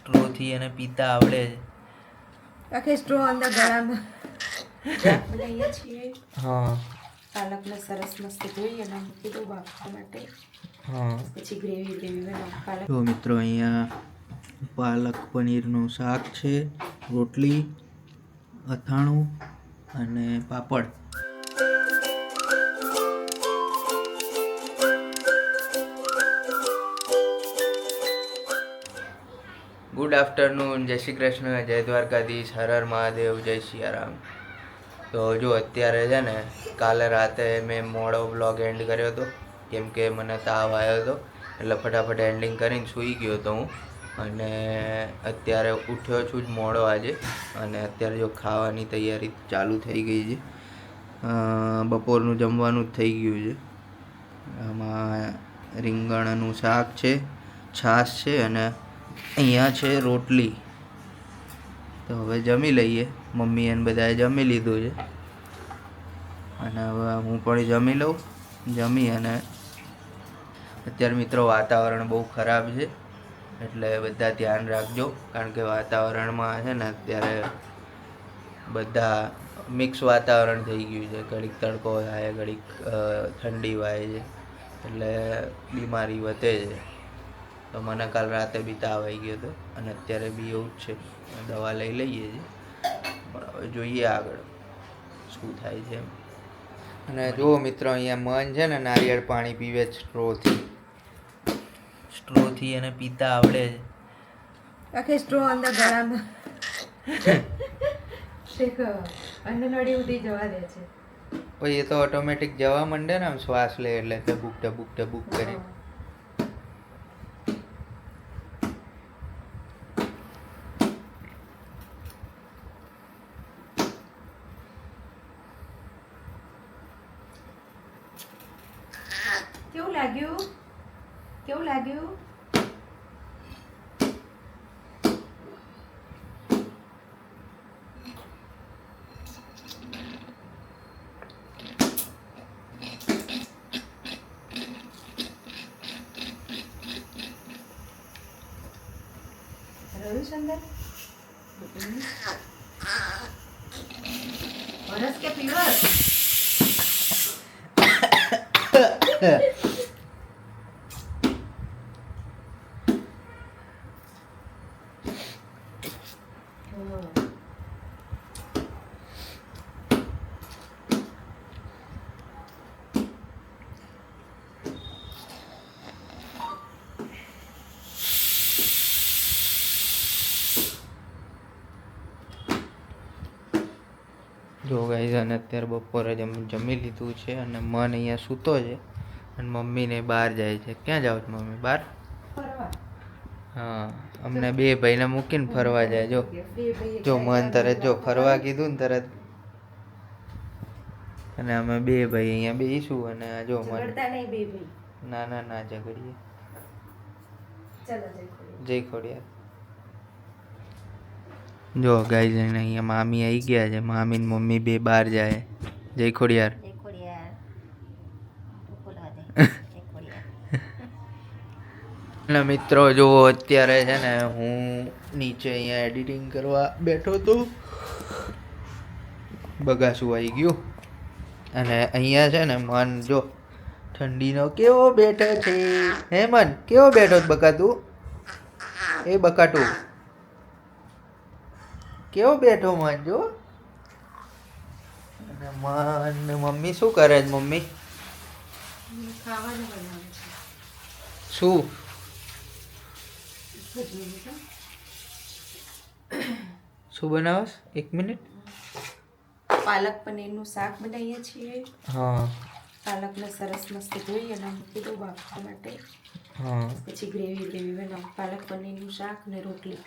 સ્ટ્રોથી એને પીતા આવડે છે. આખે સ્ટ્રો અંદર ગળામાં બનાવીએ છીએ. હા પાલકને સરસ મસ્ત ધોઈ અને મૂકી દઉં બાફવા માટે. હા પછી ગ્રેવી બનાવું. પાલક જો મિત્રો અહીંયા પાલક પનીરનું શાક છે, રોટલી, અથાણું અને પાપડ. ગુડ આફ્ટરનૂન, જય શ્રી કૃષ્ણ, જય દ્વારકાધીશ, હર હર મહાદેવ, જય સિયારામ. તો જો અત્યારે છે ને, કાલે રાતે મેં મોડો વ્લોગ એન્ડ કર્યો હતો કેમ કે મને તાવ આવ્યો હતો, એટલે ફટાફટ એન્ડિંગ કરીને સૂઈ ગયો હતો હું. અને અત્યારે ઉઠ્યો છું જ મોડો આજે, અને અત્યારે જો ખાવાની તૈયારી ચાલુ થઈ ગઈ છે. બપોરનું જમવાનું જ થઈ ગયું છે. આમાં રીંગણનું શાક છે, છાશ છે અને અહીંયા છે રોટલી. તો હવે જમી લઈએ. મમ્મી એને બધાએ જમી લીધું છે અને હવે હું પણ જમી લઉં. જમી અને અત્યારે મિત્રો વાતાવરણ બહુ ખરાબ છે, એટલે બધા ધ્યાન રાખજો, કારણ કે વાતાવરણમાં છે ને અત્યારે બધા મિક્સ વાતાવરણ થઈ ગયું છે. ઘડીક તડકો થાય, ઘડીક ઠંડી વાય છે, એટલે બીમારી વધે છે. તો મને કાલ રાતે બી તાવ આવી ગયો હતો અને અત્યારે બી એવું જ છે. દવા લઈ લઈએ છીએ, પણ હવે જોઈએ આગળ શું થાય છે. અને જુઓ મિત્રો, અહીંયા મન છે ને નારિયેળ પાણી પીવે છે સ્ટ્રોથી એને પીતા આવડે છે. આખે સ્ટ્રો અંદર ગળામાં શેક અન્ન નળી ઉડી જવા દે છે. પછી એ તો ઓટોમેટિક જવા માંડે ને, આમ શ્વાસ લે એટલે ટબુક ટબુક ટબુક કરી. કેવું લાગ્યું? કેવું લાગ્યું? રહ્યું છે અંદર? વરસ કે પીવર? જો ગાઈઝ, અને અત્યારે બપોરે જમી લીધું છે અને મન અહીંયા સૂતો છે અને મમ્મીને બહાર જાય છે. ક્યાં જાઓ છો મમ્મી? બહાર? હા, અમને બે ભાઈને મૂકીને ફરવા જાય. જો મન તરત જો ફરવા કીધું ને તરત, અને અમે બે ભાઈ અહીંયા બેસીશું અને જો મન ના ના ના ઝઘડીએ. જય ખોડિયાર. જો ગાઈઝ, અહીંયા મામી આવી ગયા છે. મામી ને મમ્મી બે બહાર જાય. જય ખોડિયાર. અને મિત્રો જો અત્યારે છે ને હું નીચે અહીંયા એડિટિંગ કરવા બેઠો હતો. બગાસું આવી ગયું અને અહીંયા છે ને મન જો ઠંડીનો કેવો બેઠો છે. હે મન, કેવો બેઠો બકાતું? એ બકાટું કેવો બેઠો મન જો. અને મન મમ્મી શું કરે છે? મમ્મી ખાવાનું બનાવે છે. શું શું બનાવસ? 1 મિનિટ. પાલક પનીરનું શાક બનાવીએ છીએ. હા પાલકને સરસ મસ્ત ધોઈ અને મૂકી દઉં બાફવા માટે. હા પછી ગ્રેવી બનાવું. પાલક પનીરનું શાક ને રોટલી,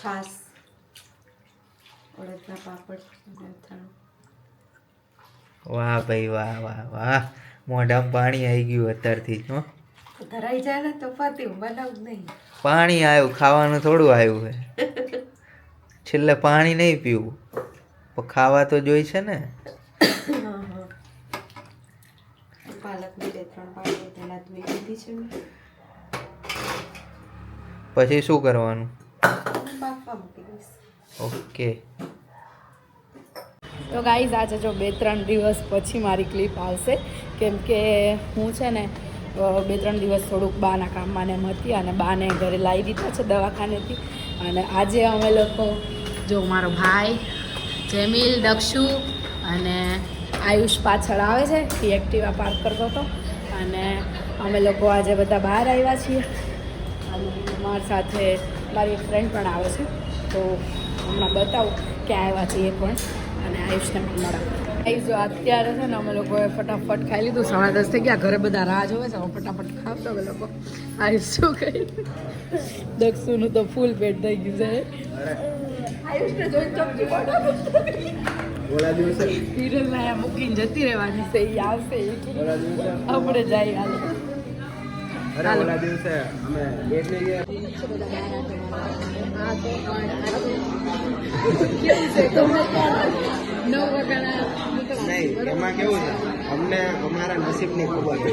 છાશ, અડદના પાપડ અને અથાણું. વાહ ભાઈ વાહ વાહ વાહ, મોઢામાં પાણી આવી ગયું અત્યારથી જ. હો, ધરાઈ જાય ને તો પત્યું, બનાવું જ નહીં. પાણી આવ્યું, ખાવાનું થોડું આવ્યું છે. છેલ્લે પાણી નહીં પીવું, પણ ખાવા તો જોઈશે ને. પાલકની 2-3 પાણી પહેલાં ધોઈ લીધી છે મેં. પછી શું કરવાનું? બાફવા મૂકી દઈશ. ઓકે. તો ગાઈઝ આજે જો 2-3 દિવસ પછી મારી ક્લિપ આવશે, કેમ કે હું છે ને 2-3 દિવસ થોડુંક બાના કામમાં ને એમ હતી અને બાને ઘરે લાવી દીધા છે દવાખાનેથી. અને આજે અમે લોકો જો મારો ભાઈ જેમિલ, દક્ષુ અને આયુષ પાછળ આવે છે, એ એક્ટિવા પાર્ક કરતો હતો અને અમે લોકો આજે બધા બહાર આવ્યા છીએ અને મારી સાથે મારી એક ફ્રેન્ડ પણ આવે છે, તો હમણાં બતાવું ક્યાં આવ્યા છીએ એ પણ અને આયુષને પણ મળે. જો અત્યારે છે ને અમે લોકોએ ફટાફટ ખાઈ લીધું, 10:30 થઈ ગયા, ઘરે બધા રાહ જોવે છે, ફટાફટ ખાવતો અમે લોકો. આયુષ શું કહી, દક્ષુનું તો ફૂલ પેટ થઈ ગયું છે. આયુષને જોઈ ચમચી હિરલને અહીંયા મૂકીને જતી રહેવાની છે, એ આવશે આપણે જઈએ. હાલો ઓલા દિવસે અમે ગેટ લઈ ગયા. નહીં, એમાં કેવું છે, અમને અમારા નસીબની ખબર છે.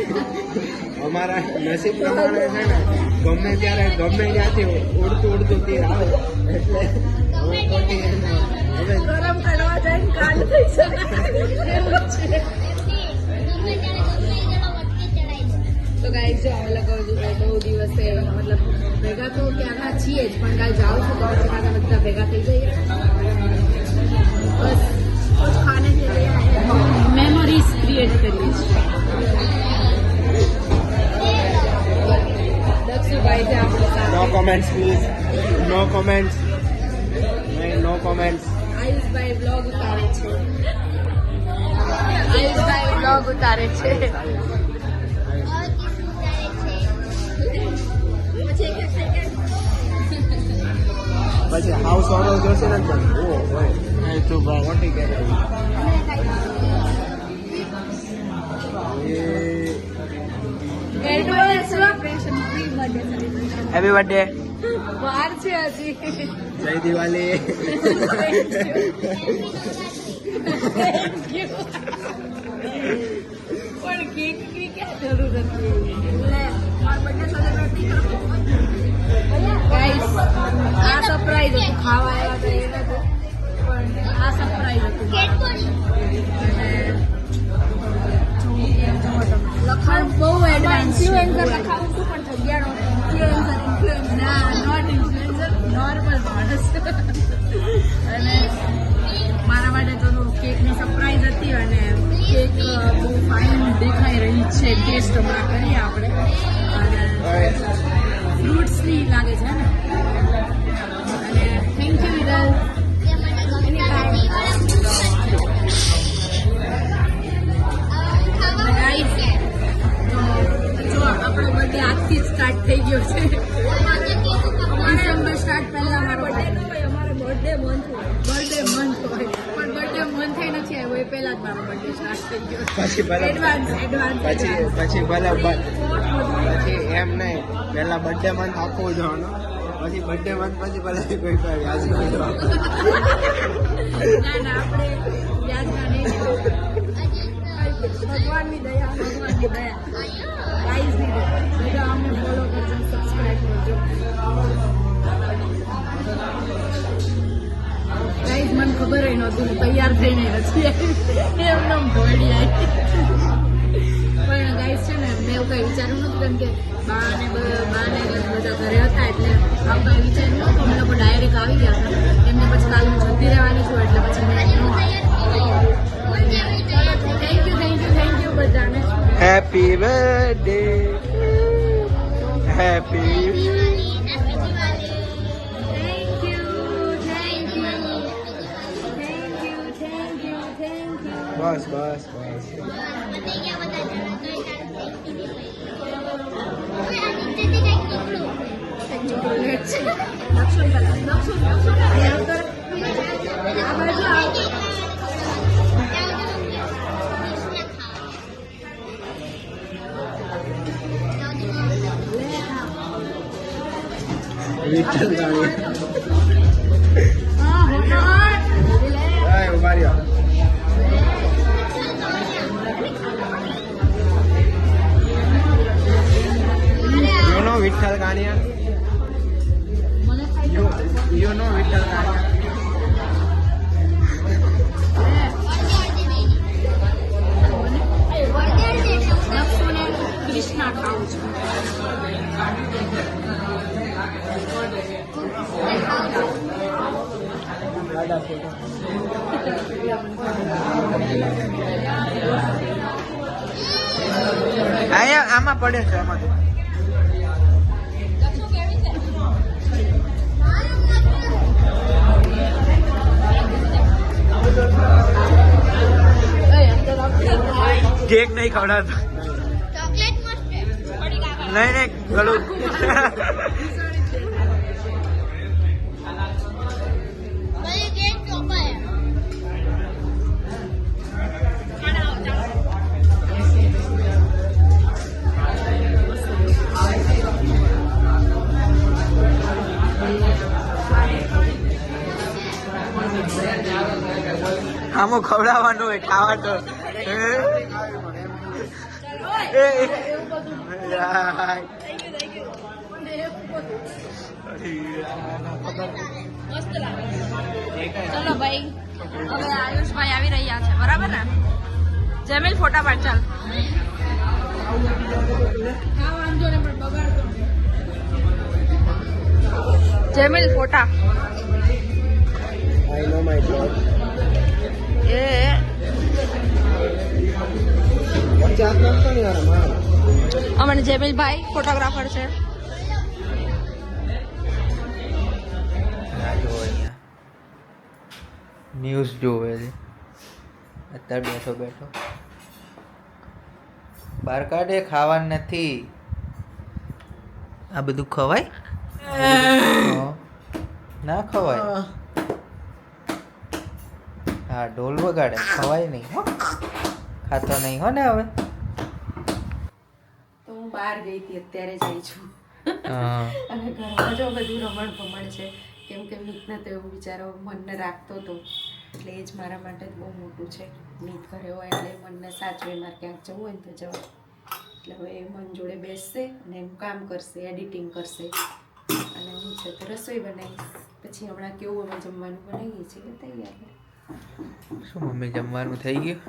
અમારા નસીબ પ્રમાણે છે ને ગમે ત્યારે ગમે ત્યાંથી ઉડતું તીર આવે એટલે હવે ખોટી હવે ગરમ કરવા જાય કાલ થઈ શકે એવું છે. તો ગાઈસ જો અમે લોકો બહુ દિવસે મતલબ ભેગા તો ક્યાં છીએ જ, પણ કાલ જાઉં છું તો બધા ભેગા થઈ જઈએ. બસ कुछ खाने के लिए मेमोरीज क्रिएट करिए છીએ. દક્ષુભાઈ છે આપણે સાથે. No comments please, no comments, no comments. Ayushbhai blog ઉતારે છે. આયુષભાઈ બ્લોગ ઉતારે છે. પછી હાઉસ ઓનર જોશે ને તો ઓ હોય તું ભાઈ મોટી કે હેપી બર્થડે. વાર છે હજી. જય દિવાળી. પણ કેક ની ક્યાં જરૂર હતી? ગાઈસ આ સરપ્રાઈઝ હતું, ખાવા આવ્યા હતા એ નતું, પણ આ સરપ્રાઈઝ હતું. લખાણ બહુ એડવાન્સ ના, નોટ ઇન્ફ્લુએન્સર, નોર્મલ માણસ. અને મારા માટે તો કેકની સરપ્રાઈઝ હતી અને કેક બહુ ફાઇન દેખાઈ રહી છે. ટેસ્ટ હમણાં કરીએ આપણે. અને ફ્રૂટ્સની લાગે છે ને. અને થેન્ક યુ વિરલ. જો આપણો બર્થડે આજથી જ સ્ટાર્ટ થઈ ગયો છે. ડિસેમ્બર સ્ટાર્ટ પહેલા મારો બર્થડે મંથ હોય, પણ બર્થડે મંથ થઈ નથી આવ્યો એ પહેલા જ મારો બર્થડે સ્ટાર્ટ થઈ ગયો. પછી ભલે એડવાન્સ પછી ભલે પછી એમ નહીં, પહેલા બર્થડે મંથ આપવો જવાનો, પછી બર્થડે મંથ પછી ભલે કોઈ પણ વ્યાજ નહીં જવાનું. ના આપણે વ્યાજના નહીં. ભગવાનની દયા, ભગવાનની દયા. ગાઈઝની દયા. બધા અમને ફોલો કરજો, સબસ્ક્રાઈબ કરજો. ગાઈઝ મને ખબર નહોતું, હું તૈયાર થઈને નથી એમને ભોળી આવી. પણ ગાઈઝ છે ને મેં એવું કંઈ વિચાર્યું નહોતું, કેમ કે બાને બધા ઘરે હતા એટલે આવું કંઈ વિચાર્યું નહોતું. અમે લોકો ડાયરેક્ટ આવી ગયા હતા. એમને પછી કાલ હું જતી રહેવાની છું એટલે પછી મેં ન થેન્ક યુ બધાને. હેપી બર્થડે, હેપી બસ બસ બસ. વિઠ્ઠલ ગાડી ઉભા રહ્યો. વિઠ્ઠલ કાનિયા યુ નો વિઠ્ઠલ કાકા. લક્ષુને કૃષ્ણા ખાવું છું. અહીંયા આમાં પડે છે આમાં તો. કેક નહીં ખવડાવતો. નહીં નહીં ગળું. આમાં ખવડાવવાનું હોય ખાવા તો. ચલો ભાઈ, હવે આયુષભાઈ આવી રહ્યા છે, બરાબર ને? જમીલ ફોટા પાડ, ચાલ. જમીલ ફોટા. I know my job. એ ચાર નાખતો ને યાર માર. અમારે જમીલભાઈ ફોટોગ્રાફર છે. આ જુઓ અહીંયા ન્યૂઝ જોવે છે અત્યારે બેઠો બેઠો. બહાર કાઢે, ખાવાનું નથી. આ બધું ખવાય? ના ખવાય. હા, ઢોલ વગાડે, ખવાય નહીં હો, ખાતો નહીં હો ને હવે. તો હું બહાર ગઈ હતી, અત્યારે જઈ છું. હા અને ઘરમાં જો બધું રમણ ભમણ છે, કેમ કે મીતને તો એવું બિચારો મનને રાખતો હતો, એટલે એ જ મારા માટે બહુ મોટું છે. મીત ઘરે હોય એટલે મનને સાચવે, મારે ક્યાંક જવું હોય ને તો જવાય. એટલે હવે એ મન જોડે બેસશે અને એનું કામ કરશે, એડિટિંગ કરશે, અને હું છે તો રસોઈ બનાવીશ. પછી હમણાં કેવું અમે જમવાનું બનાવીએ છીએ તૈયાર. શું મમ્મી, જમવાનું થઈ ગયું?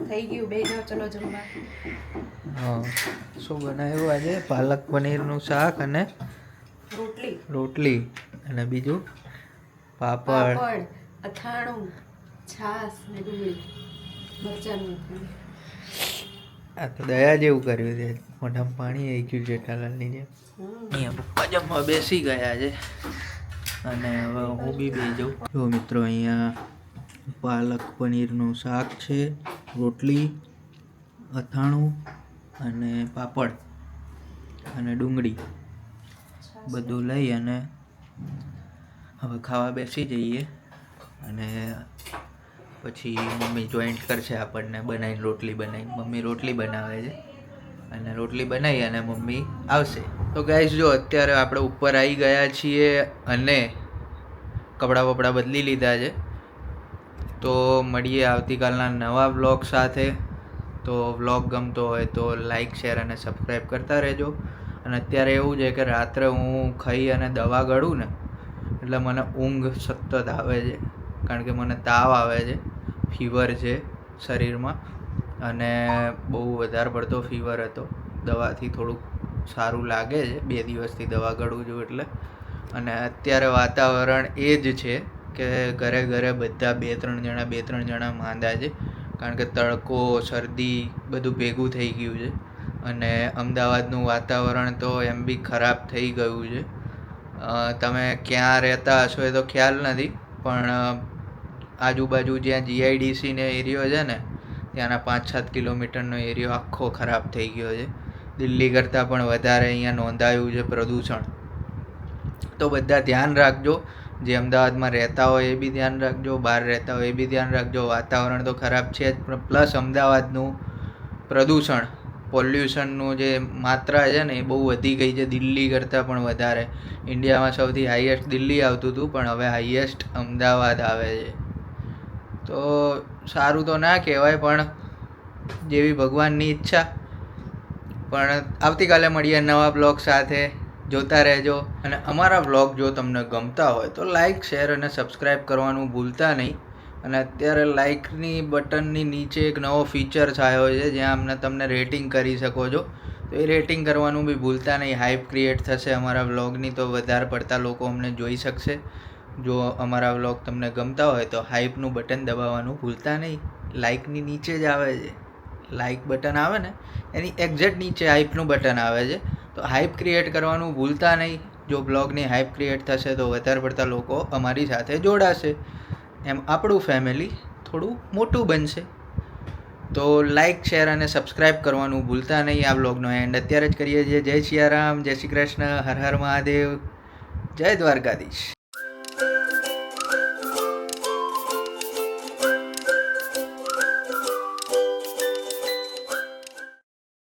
થઈ ગયું, બે જાઓ ચલો જમવા. હા, શું બનાવ્યું આજે? પાલક પનીરનું શાક અને રોટલી, રોટલી, અને બીજું પાપડ. પાપડ, અથાણું, છાશ ને ડુંગળી, મરચાંનું અથાણું. આ તો દયા જેવું કર્યું છે, મોઢામાં પાણી આવી ગયું જેઠાલાલની જેમ. અહીંયા પપ્પા જમવા બેસી ગયા છે અને હવે હું બી બેસી જાઉં. જો મિત્રો, અહીંયા પાલક પનીરનું શાક છે, રોટલી, અથાણું અને પાપડ અને ડુંગળી બધું લઈ અને હવે ખાવા બેસી જઈએ. અને પછી મમ્મી જોઈન્ટ કરશે આપણને બનાવીને, રોટલી બનાવીને. મમ્મી રોટલી બનાવે છે અને રોટલી બનાવી અને મમ્મી આવશે. તો ગાઈસ, જો અત્યારે આપણે ઉપર આવી ગયા છીએ અને કપડાં બપડા બદલી લીધા છે. તો મળીએ આવતીકાલના નવા વ્લોગ સાથે. તો વ્લોગ ગમતો હોય તો લાઈક, શેર અને સબસ્ક્રાઈબ કરતા રહેજો. અને અત્યારે એવું છે કે રાત્રે હું ખાઈ અને દવા ગળું ને એટલે મને ઊંઘ સતત આવે છે, કારણ કે મને તાવ આવે છે, ફીવર છે શરીરમાં, અને બહુ વધારે પડતો ફીવર હતો. દવાથી થોડુંક સારું લાગે છે, 2 દિવસથી દવા ગળું છું એટલે. અને અત્યારે વાતાવરણ એ જ છે કે ઘરે ઘરે બધા 2-3 જણા માંદા છે, કારણ કે તડકો, શરદી બધું ભેગું થઈ ગયું છે. અને અમદાવાદનું વાતાવરણ તો એમ બી ખરાબ થઈ ગયું છે. તમે ક્યાં રહેતા હશો એ તો ખ્યાલ નથી, પણ આજુબાજુ જ્યાં જીઆઈડીસી ને એરિયો છે ને, ત્યાંના 5-7 કિલોમીટરનો એરિયો આખો ખરાબ થઈ ગયો છે. દિલ્હી કરતાં પણ વધારે અહીંયા નોંધાયું છે પ્રદૂષણ. તો બધા ધ્યાન રાખજો, જે અમદાવાદમાં રહેતા હોય એ બી ધ્યાન રાખજો, બહાર રહેતા હોય એ બી ધ્યાન રાખજો. વાતાવરણ તો ખરાબ છે જ, પણ પ્લસ અમદાવાદનું પ્રદૂષણ, પોલ્યુશનનું જે માત્રા છે ને એ બહુ વધી ગઈ છે, દિલ્હી કરતાં પણ વધારે. ઇન્ડિયામાં સૌથી હાઈએસ્ટ દિલ્હી આવતું હતું, પણ હવે હાઈએસ્ટ અમદાવાદ આવે છે. તો સારું તો ના કહેવાય, પણ જેવી ભગવાનની ઈચ્છા. પણ આવતીકાલે મળીએ નવા બ્લોગ સાથે. જોતા રહેજો. અને અમારા વ્લોગ જો તમને ગમતા હોય તો લાઇક શેર અને સબસ્ક્રાઈબ કરવાનું ભૂલતા નહીં. અને અત્યારે લાઇકની બટનની નીચે એક નવો ફીચર આવ્યો છે જ્યાં અમને તમને રેટિંગ કરી શકો છો. તો એ રેટિંગ કરવાનું બી ભૂલતા નહીં. હાઇપ ક્રિએટ થશે અમારા વ્લોગની તો વધારે પડતા લોકો અમને જોઈ શકશે. જો અમારા વ્લોગ તમને ગમતા હોય તો હાઇપનું બટન દબાવવાનું ભૂલતા નહીં. લાઇકની નીચે જ આવે છે, લાઇક બટન આવે ને એની એક્ઝેક્ટ નીચે હાઇપનું બટન આવે છે. તો હાઇપ ક્રિએટ કરવાનું ભૂલતા નહીં. જો બ્લોગની હાઇપ ક્રિએટ થશે તો વધારે પડતા લોકો અમારી સાથે જોડાશે. એમ આપણું ફેમિલી થોડું મોટું બનશે. તો લાઇક શેર અને સબસ્ક્રાઈબ કરવાનું ભૂલતા નહીં. આ બ્લોગનો એન્ડ અત્યારે જ કરીએ છીએ. જય સિયારામ, જય શ્રી કૃષ્ણ, હર હર મહાદેવ, જય દ્વારકાધીશ.